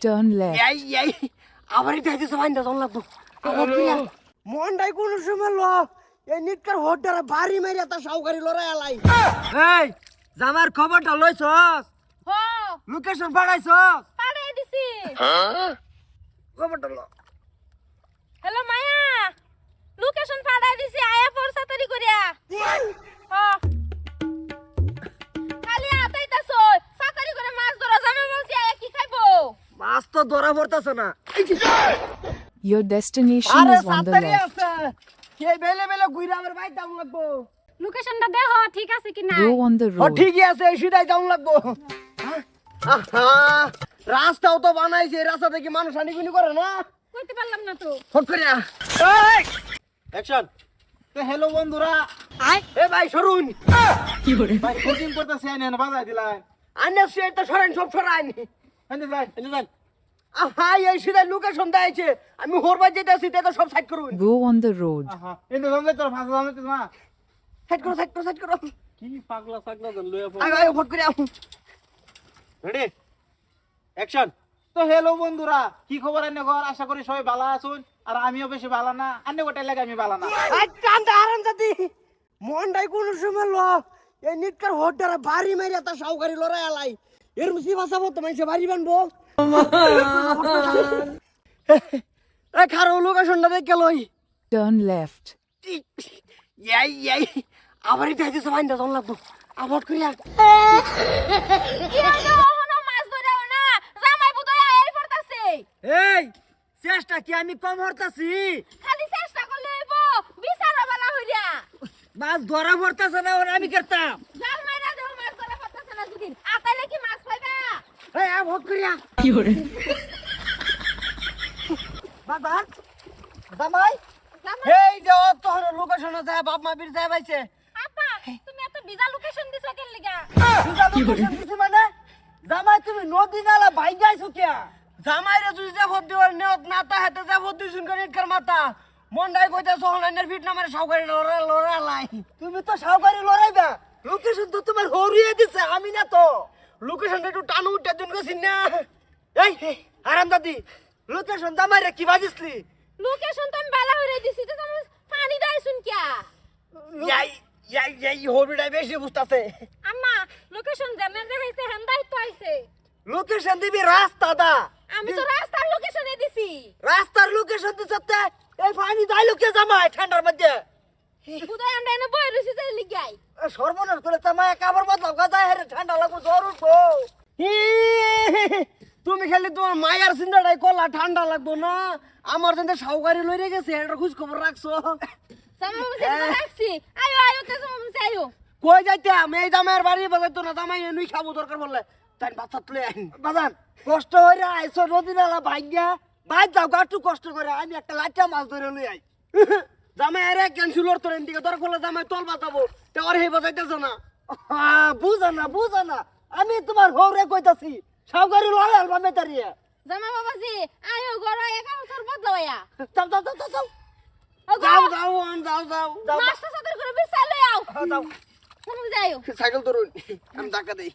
Turn left. এই আবার এটা হইতেছে বাইন্দা জন লাগবো মনটাই কোন সময় ল এই নিটকার হোডারে বাড়ি মারিয়া তা সাউকারি লড়াই আলাই এই জামার খবরটা লইছস হো লোকেশন পাঠাইছস পাড়াই দিছি খবরটা ল হ্যালো মায়া লোকেশন পাড়াই দিছি আয়া ফোরসা তরি করিয়া হো খালি আতাইতাছো সাকারি করে মাছ ধরা জামা বলছি আয়া কি খাইবো মাছ তো ধরা পড়তাছে না Your destination আরে is on the safari left. আছে কে বেলে বেলে ঘুরে আমার বাইক দাম লাগবো লোকেশনটা দেখো ঠিক আছে কি না Go on the O road. ঠিকই আছে সিধাই দাম লাগবো আহা রাস্তাও তো বানাইছে এই রাস্তা থেকে মানুষ আনিগুনি করে না কইতে পারলাম না তো ফট করিয়া এই অ্যাকশন তো হ্যালো বন্ধুরা এ ভাই সরুন ভাই কোচিং করতেছি আইনে না বাজাই দিলাই আন্না সেট তো সরান সব সরান এনে যাই আহা এই সিধাই লোকেশন দেখাইছে আমি হরবার যেতেছি তে তো সব সাইড করুন Go on the road. আহা এনে জানলে তোর ভাষা জানলে তো না সাইড করো কি পাগলা পাগলা জান লইয়া পড় আয় আয় ফট করিয়া রেডি অ্যাকশন তো হ্যালো বন্ধুরা কি খবর আইনে ঘর আশা করি সবাই ভালো আছেন আর আমিও বেশি ভালো না আন্নে গোটাই লাগে আমি ভালো না আই কান্দা আরাম জাতি মনটাই কোন সময় ল এই নিটকার হোডারে বাড়ি মারিয়া তা সাউকারি লড়াই আলাই এর মুসি বাসাবো তো মাইছে বাড়ি বানবো এ খারো লোকেশনটা দেখে লই Turn left. এই আবার এটা হইতেছে বাইন্দা জন লাগবো আবার করিয়া কি হলো ওহনো মাছ ধরাও না জামাই বুদই আয়াই পড়তাছে এই চেষ্টা কি আমি কম হরতাছি খালি চেষ্টা করলে হইব বিচারা বালা হইরা মাছ ধরা পড়তাছে না ওরা আমি করতাম জাল মাইরা দেও মাছ ধরা পড়তাছে না দুদিন আতাইলে কি মাছ পাইবা এই আবার করিয়া বাবা জামাই জামাই এই যে তোর লোকেশনে যায় বাপ মা বীর যায় পাইছে আপা তুমি এত বিজা লোকেশন দিছো কেন লিগা লোকেশন দিছি মানে জামাই তুমি নদী নালা ভাই যাইছো কে জামাই রে তুই যে ভোট দিওর নিয়ত না তা হাতে যে ভোট দিছুন করে ইটকার মাথা মন্ডাই কইতাছ অনলাইনের ফিট নামারে সাউকারি লড়াই তুমি তো সাউকারি লড়াইবা লোকেশন তো তোমার হরিয়ে দিছে আমি না তো লোকেশনটা একটু টানু উঠে দিন গেছিন না এই আরাম দাদি লোকেশন জামাই রে কি বাজিসলি লোকেশন তো আমি বালা হইরা দিছি তো তুমি পানি দাইছুন কিয়া এই হরিটাই বেশি বুঝতাছে আম্মা লোকেশন জানার দেখাইছে হেন্দাই তো আইছে লোকেশন দিবি রাস্তা দা আমি তো রাস্তার লোকেশনে দিছি রাস্তার লোকেশন দিছতে এই পানি দাইলো কে জামাই ঠান্ডার মধ্যে বুদই আমরা এনে বই রইছি যে লিগাই সর্বনাশ করে জামাই কাপড় বদলাও গাজা হেরে ঠান্ডা লাগবো জ্বর উঠবো তুমি খালি তোমার মায়ার চিন্তাটাই কলা ঠান্ডা লাগবো না আমার যেন সাউকারি লইরে গেছে এটা খোঁজ খবর রাখছো জামা বসে রাখছি আয়ো আয়ো তে জামা বসে আয়ো কই যাইতে আমি এই জামাইয়ের বাড়ি বাজাইতো না জামাই এনুই খাবো দরকার বললে তাই বাচ্চা তুলে আইন বাজান কষ্ট হইরে আইসো নদী নালা ভাগ্যা ভাই যাও গাটু কষ্ট করে আমি একটা লাইটা মাছ ধরে লই আই জামাই আরে ক্যান্সেল তোর দিকে দরকার হলে জামাই তল বাজাবো তে ওর হে বাজাইতেছ না বুঝা না আমি তোমার হৌরে কইতাছি সাউকারি লড়াই আলবা মেতারিয়া জামা বাবাজি আয়ো গড়া একা তোর বদলায়া যাও মাছটা সাথে করে বিছাই লই আও যাও তুমি যাইও সাইকেল ধরুন আমি ধাক্কা দেই